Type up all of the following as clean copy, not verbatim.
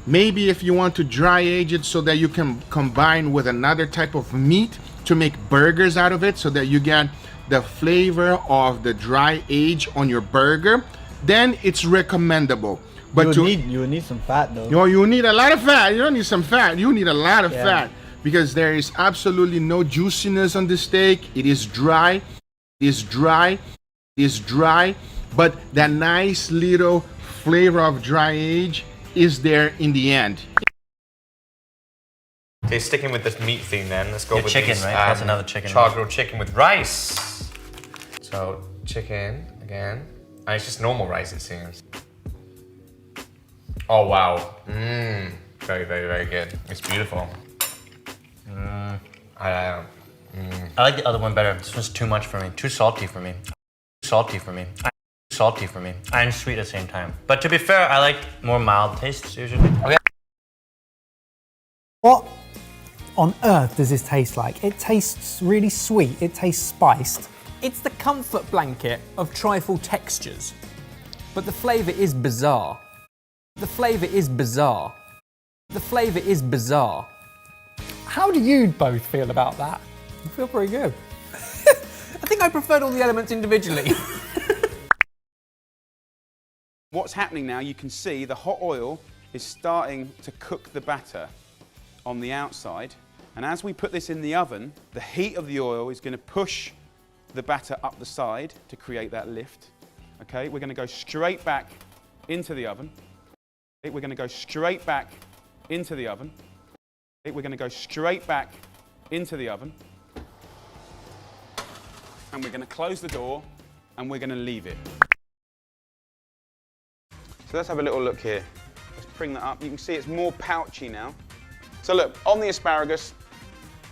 Maybe if you want to dry age it so that you can combine with another type of meat to make burgers out of it so that you get the flavor of the dry age on your burger, then it's recommendable. But you need some fat though. You need a lot of fat. You don't need some fat. You need a lot of fat because there is absolutely no juiciness on the steak. It is dry. It is dry. It is dry. But that nice little flavor of dry age is there in the end. Okay, sticking with this meat theme then, let's go with chicken, these, right? That's another chicken. Char-grilled chicken with rice. So, chicken again. And it's just normal rice, it seems. Oh, wow. Mmm. Very, very, very good. It's beautiful. I like the other one better. This one's too much for me. Too salty for me. Salty for me. Salty for me. And sweet at the same time. But to be fair, I like more mild tastes usually. Okay. What on earth does this taste like? It tastes really sweet. It tastes spiced. It's the comfort blanket of trifle textures. But the flavour is bizarre. The flavour is bizarre. The flavour is bizarre. How do you both feel about that? I feel pretty good. I think I preferred all the elements individually. What's happening now, you can see the hot oil is starting to cook the batter on the outside. And as we put this in the oven, the heat of the oil is going to push the batter up the side to create that lift. Okay, we're going to go straight back into the oven. We're going to go straight back into the oven. We're going to go straight back into the oven. And we're going to close the door and we're going to leave it. So let's have a little look here. Let's bring that up. You can see it's more pouchy now. So look, on the asparagus,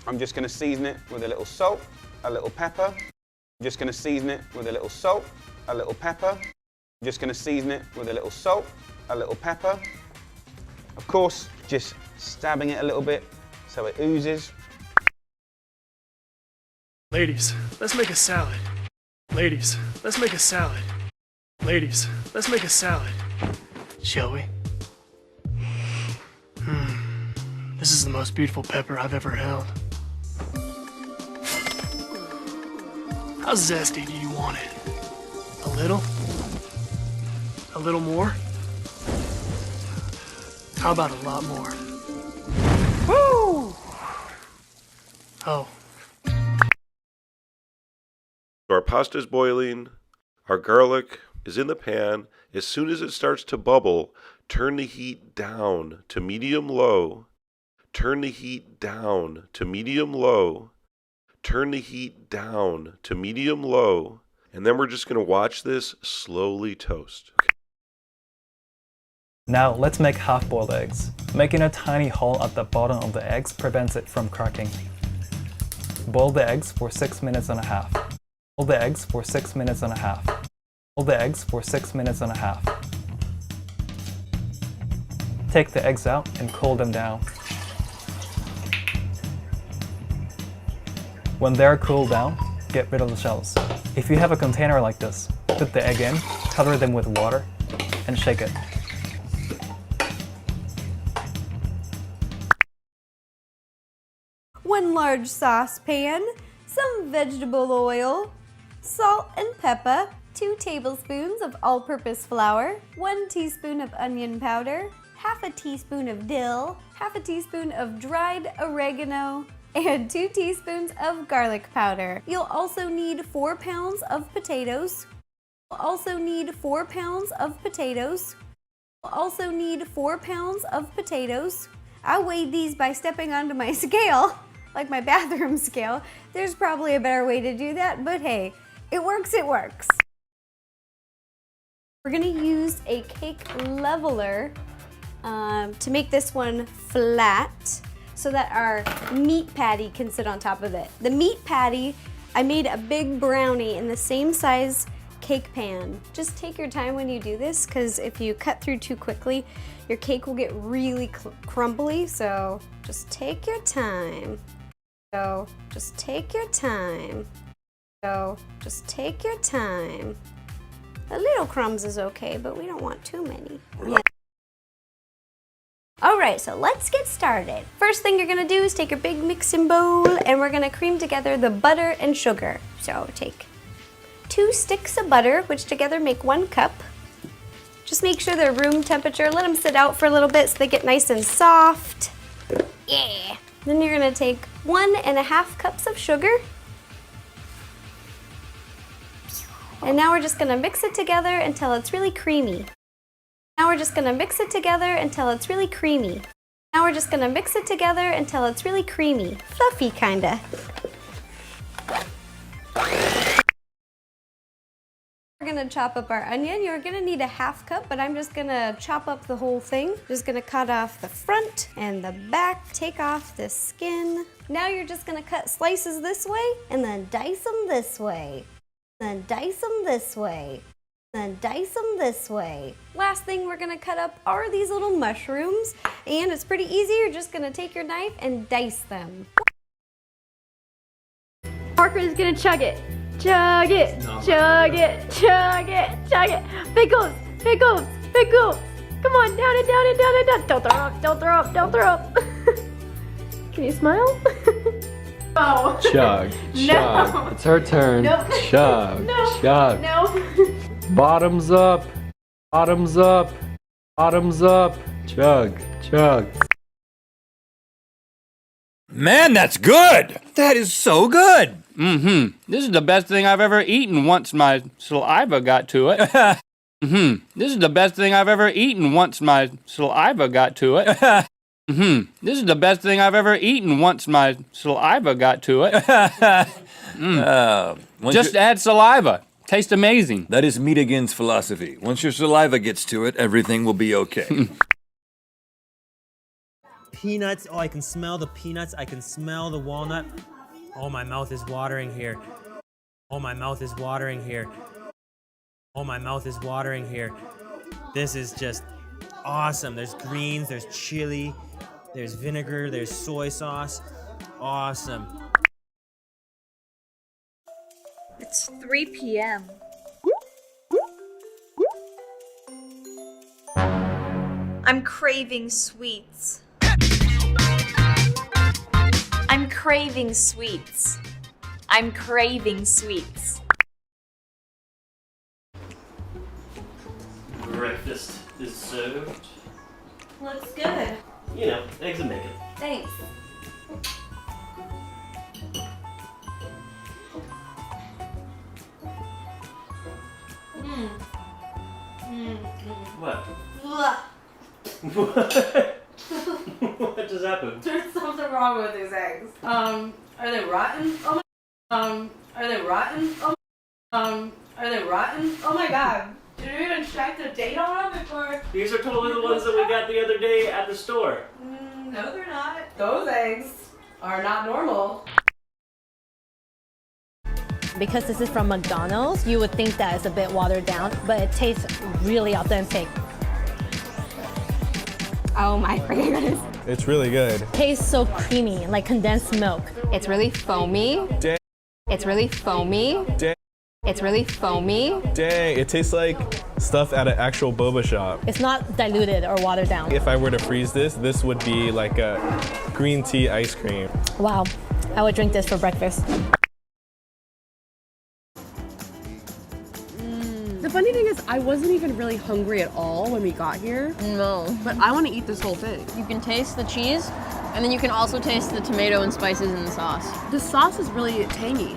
I'm just going to season it with a little salt, a little pepper. I'm just going to season it with a little salt, a little pepper. I'm just going to season it with a little salt, a little pepper. Of course, just stabbing it a little bit so it oozes. Ladies, let's make a salad. Ladies, let's make a salad. Ladies, let's make a salad. Shall we? This is the most beautiful pepper I've ever held. How zesty do you want it? A little? A little more? How about a lot more? Woo! Oh. Our pasta is boiling, our garlic is in the pan. As soon as it starts to bubble, turn the heat down to medium-low. Turn the heat down to medium-low. Turn the heat down to medium-low. And then we're just going to watch this slowly toast. Now let's make half-boiled eggs. Making a tiny hole at the bottom of the eggs prevents it from cracking. Boil the eggs for 6 minutes and a half. Boil the eggs for 6 minutes and a half. Boil the eggs for 6 minutes and a half. Take the eggs out and cool them down. When they're cooled down, get rid of the shells. If you have a container like this, put the egg in, cover them with water, and shake it. One large saucepan, some vegetable oil, salt and pepper, 2 tablespoons of all-purpose flour, 1 teaspoon of onion powder, half a teaspoon of dill, half a teaspoon of dried oregano, and 2 teaspoons of garlic powder. You'll also need 4 pounds of potatoes. You'll also need 4 pounds of potatoes. You'll also need 4 pounds of potatoes. I weighed these by stepping onto my scale, like my bathroom scale. There's probably a better way to do that, but hey, it works, it works. We're gonna use a cake leveler to make this one flat so that our meat patty can sit on top of it. The meat patty, I made a big brownie in the same size cake pan. Just take your time when you do this, because if you cut through too quickly, your cake will get really crumbly, so just take your time. So just take your time. So just take your time. A little crumbs is okay, but we don't want too many. Yeah. Alright, so let's get started. First thing you're gonna do is take your big mixing bowl and we're gonna cream together the butter and sugar. So take 2 sticks of butter, which together make 1 cup. Just make sure they're room temperature. Let them sit out for a little bit so they get nice and soft. Yeah. Then you're gonna take 1.5 cups of sugar. And now we're just gonna mix it together until it's really creamy. Now we're just gonna mix it together until it's really creamy. Now we're just gonna mix it together until it's really creamy. Fluffy kinda. We're gonna chop up our onion. You're gonna need 1/2 cup, but I'm just gonna chop up the whole thing. Just gonna cut off the front and the back, take off the skin. Now you're just gonna cut slices this way and then dice them this way. Then dice them this way. Then dice them this way. Last thing we're gonna cut up are these little mushrooms, and it's pretty easy. You're just gonna take your knife and dice them. Parker is gonna chug it. Chug it, chug it, chug it, chug it. Pickles, pickles, pickles. Come on, down it, down it, down it, down. Don't throw up, don't throw up, don't throw up. Can you smile? No. Chug, chug. No. It's her turn. Nope. Chug, No. chug. No. Bottoms up, bottoms up, bottoms up. Chug, chug. Man, that's good! That is so good! This is the best thing I've ever eaten once my saliva got to it. This is the best thing I've ever eaten once my saliva got to it. This is the best thing I've ever eaten once my saliva got to it. Just add saliva. Tastes amazing. That is meat against philosophy. Once your saliva gets to it, everything will be okay. Peanuts. Oh, I can smell the peanuts. I can smell the walnut. Oh, my mouth is watering here. Oh, my mouth is watering here. Oh, my mouth is watering here. This is just awesome. There's greens, there's chili, there's vinegar, there's soy sauce. Awesome. It's 3 p.m. I'm craving sweets. I'm craving sweets. I'm craving sweets. Breakfast is served. Looks good. You know, eggs and bacon. Thanks. What? Blah. What just happened? There's something wrong with these eggs. Are they rotten? Oh my. Are they rotten? Oh. Are they rotten? Oh my god. Did you even check the date on them before? These are totally the ones that we got the other day at the store. No, they're not. Those eggs are not normal. Because this is from McDonald's, you would think that it's a bit watered down, but it tastes really authentic. Oh my freaking goodness. It's really good. It tastes so creamy, like condensed milk. It's really foamy. Dang. It's really foamy. Dang. It's really foamy. Dang, it tastes like stuff at an actual boba shop. It's not diluted or watered down. If I were to freeze this, this would be like a green tea ice cream. Wow, I would drink this for breakfast. The funny thing is, I wasn't even really hungry at all when we got here. No. But I want to eat this whole thing. You can taste the cheese, and then you can also taste the tomato and spices in the sauce. The sauce is really tangy.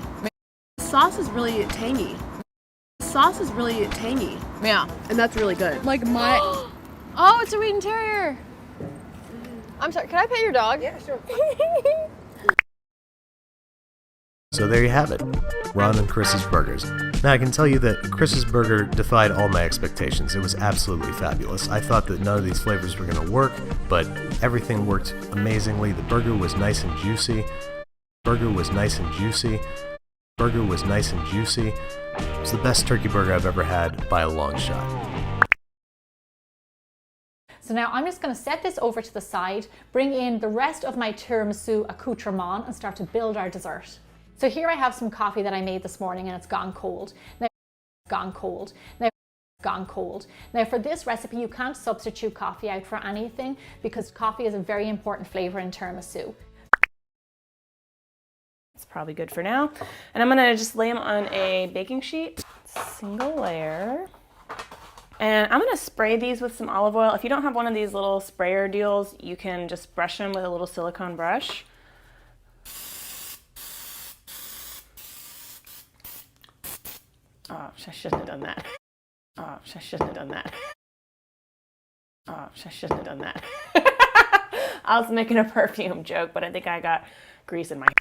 The sauce is really tangy. The sauce is really tangy. Yeah. And that's really good. Like my... Oh, it's a Wheaten Terrier. I'm sorry, can I pet your dog? Yeah, sure. So there you have it, Ron and Chris's Burgers. Now I can tell you that Chris's Burger defied all my expectations. It was absolutely fabulous. I thought that none of these flavors were going to work, but everything worked amazingly. The burger was nice and juicy. Burger was nice and juicy. Burger was nice and juicy. It was the best turkey burger I've ever had by a long shot. So now I'm just going to set this over to the side, bring in the rest of my tiramisu accoutrement and start to build our dessert. So here I have some coffee that I made this morning and it's gone cold. Now, gone cold. Now for this recipe, you can't substitute coffee out for anything because coffee is a very important flavor in tiramisu. It's probably good for now. And I'm gonna just lay them on a baking sheet, single layer. And I'm gonna spray these with some olive oil. If you don't have one of these little sprayer deals, you can just brush them with a little silicone brush. Oh, I shouldn't have done that. Oh, I shouldn't have done that. Oh, I shouldn't have done that. I was making a perfume joke, but I think I got grease in my hair.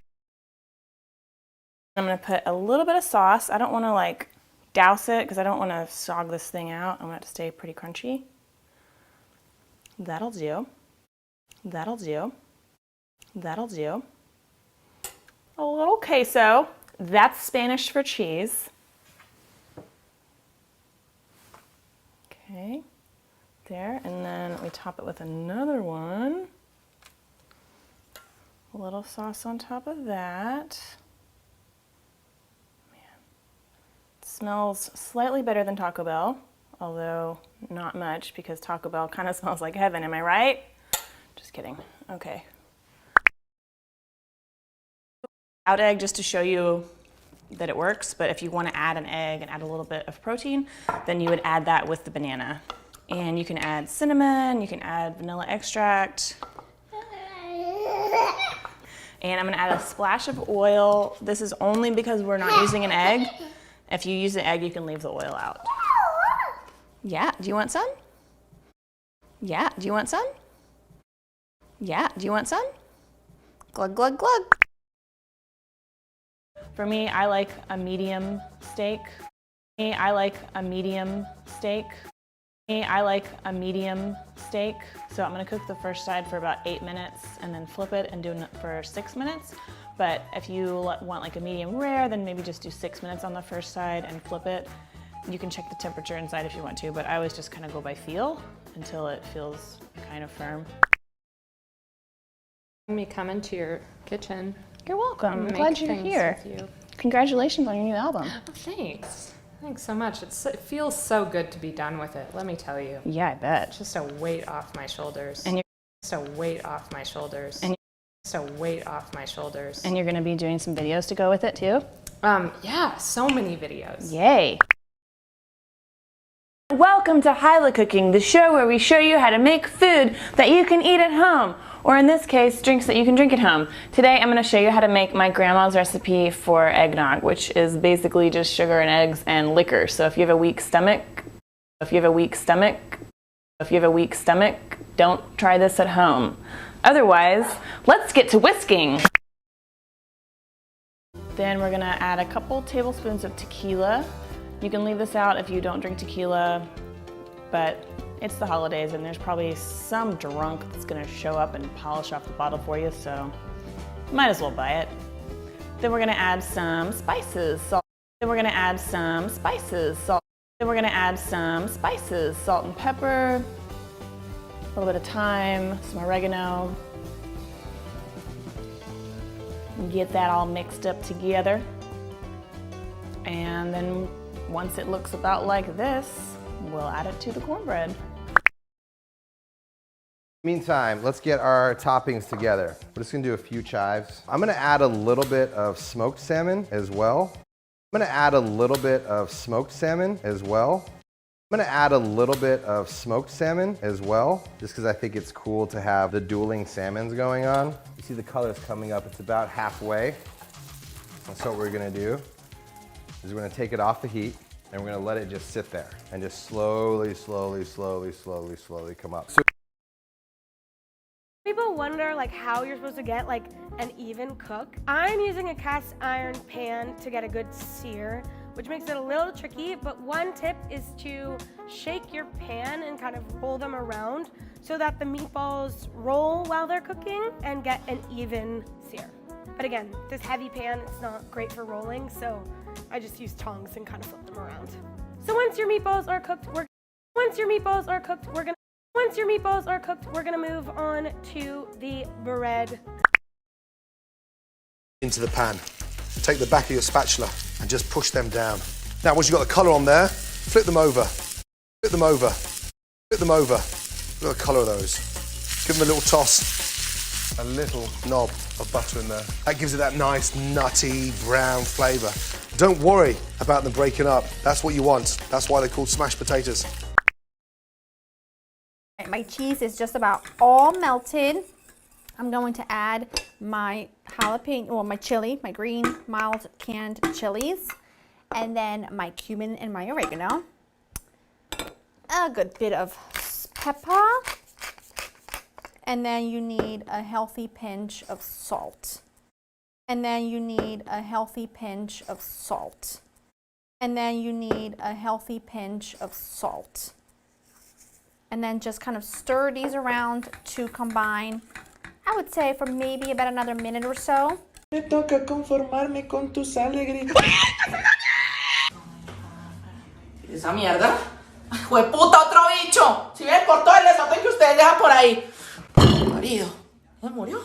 I'm gonna put a little bit of sauce. I don't wanna like douse it because I don't wanna sog this thing out. I want it to stay pretty crunchy. That'll do. That'll do. That'll do. A little queso. That's Spanish for cheese. Okay, there, and then we top it with another one. A little sauce on top of that. Man, it smells slightly better than Taco Bell, although not much because Taco Bell kind of smells like heaven, am I right? Just kidding, okay. Out egg just to show you that it works, but if you want to add an egg and add a little bit of protein, then you would add that with the banana. And you can add cinnamon, you can add vanilla extract. And I'm gonna add a splash of oil. This is only because we're not using an egg. If you use an egg, you can leave the oil out. Yeah, do you want some? Yeah, do you want some? Yeah, do you want some? Glug, glug, glug. For me, I like a medium steak. I like a medium steak. I like a medium steak. So I'm gonna cook the first side for about 8 minutes and then flip it and do it for 6 minutes. But if you want like a medium rare, then maybe just do 6 minutes on the first side and flip it. You can check the temperature inside if you want to, but I always just kind of go by feel until it feels kind of firm. Let me come into your kitchen. You're welcome. I'm glad you're here. Congratulations on your new album. Oh, thanks. Thanks so much. It feels so good to be done with it, let me tell you. Yeah, I bet. It's just a weight off my shoulders. And you're just a weight off my shoulders. And just a weight off my shoulders. And you're going to be doing some videos to go with it too? Yeah, so many videos. Yay. Welcome to Hyla Cooking, the show where we show you how to make food that you can eat at home, or in this case, drinks that you can drink at home. Today I'm going to show you how to make my grandma's recipe for eggnog, which is basically just sugar and eggs and liquor. So if you have a weak stomach, don't try this at home. Otherwise, let's get to whisking. Then we're going to add a couple tablespoons of tequila. You can leave this out if you don't drink tequila, but it's the holidays and there's probably some drunk that's gonna show up and polish off the bottle for you, so might as well buy it. Then we're gonna add some spices, salt. Then we're gonna add some spices, salt. Then we're gonna add some spices, salt and pepper, a little bit of thyme, some oregano. Get that all mixed up together. And then once it looks about like this, we'll add it to the cornbread. Meantime, let's get our toppings together. We're just gonna do a few chives. I'm gonna add a little bit of smoked salmon as well. I'm gonna add a little bit of smoked salmon as well. I'm gonna add a little bit of smoked salmon as well, just because I think it's cool to have the dueling salmons going on. You see the colors coming up, it's about halfway. So what we're gonna do is we're gonna take it off the heat and we're gonna let it just sit there and just slowly come up. So people wonder like how you're supposed to get like an even cook. I'm using a cast iron pan to get a good sear, which makes it a little tricky, but one tip is to shake your pan and kind of roll them around so that the meatballs roll while they're cooking and get an even sear. But again, this heavy pan, it's not great for rolling, so I just use tongs and kind of flip them around. So once your meatballs are cooked, we're gonna move on to the bread. Into the pan. Take the back of your spatula and just push them down. Now once you've got the colour on there, flip them over. Flip them over. Flip them over. Look at the colour of those. Give them a little toss. A little knob of butter in there. That gives it that nice, nutty, brown flavour. Don't worry about them breaking up. That's what you want. That's why they're called smashed potatoes. My cheese is just about all melted. I'm going to add my jalapeno, or my chili, my green mild canned chilies, and then my cumin and my oregano. A good bit of pepper, and then you need a healthy pinch of salt. And then you need a healthy pinch of salt. And then you need a healthy pinch of salt. And then just kind of stir these around to combine, I would say for maybe about another minute or so. Me toca conformarme con tus alegrías. ¿Esa mierda? ¡Jueputa, otro bicho! Si viene por todo el desorden que ustedes dejan por ahí. Marido, ¿no murió?